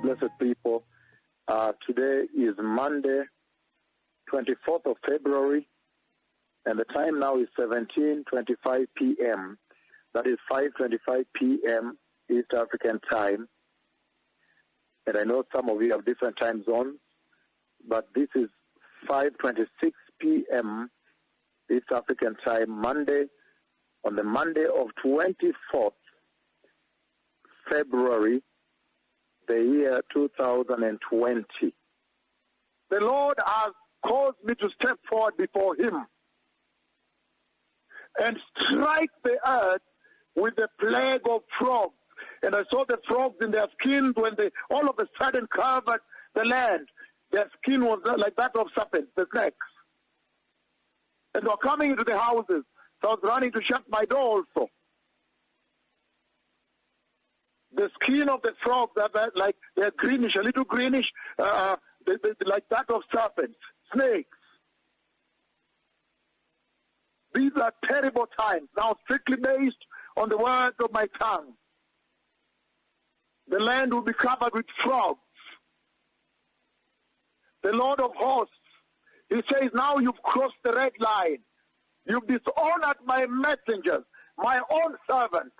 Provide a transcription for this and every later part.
blessed people. Today is Monday, 24th of February, and the time now is 17:25 p.m. That is 5:25 p.m. East African time. And I know some of you have different time zones, but this is 5:26 p.m. East African time, Monday, on the Monday of 24th February, the year 2020. The Lord has caused me to step forward before Him and strike the earth with the plague of frogs. And I saw the frogs in their skins when they all of a sudden covered the land. Their skin was like that of serpents, the snakes. And they were coming into the houses. So I was running to shut my door also. The skin of the frogs are like they're greenish, a little greenish, like that of serpents, snakes. These are terrible times, now strictly based on the words of my tongue. The land will be covered with frogs. The Lord of hosts, He says, now you've crossed the red line. You've dishonored my messengers, my own servants.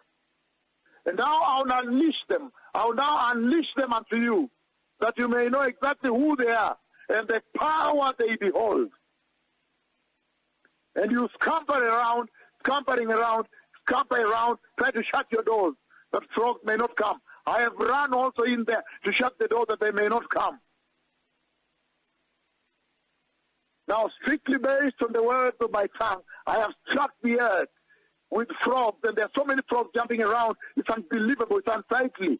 And now I'll unleash them. I'll now unleash them unto you, that you may know exactly who they are and the power they behold. And you scampering around, try to shut your doors, that frogs may not come. I have run also in there to shut the door that they may not come. Now, strictly based on the words of my tongue, I have struck the earth with frogs, and there are so many frogs jumping around. It's unbelievable. It's unsightly.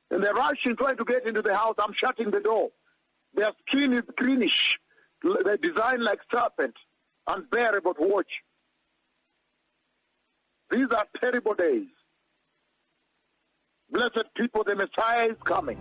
And they're rushing, trying to get into the house. I'm shutting the door. Their skin is greenish. They're designed like serpents. Unbearable to watch. These are terrible days. Blessed people, the Messiah is coming.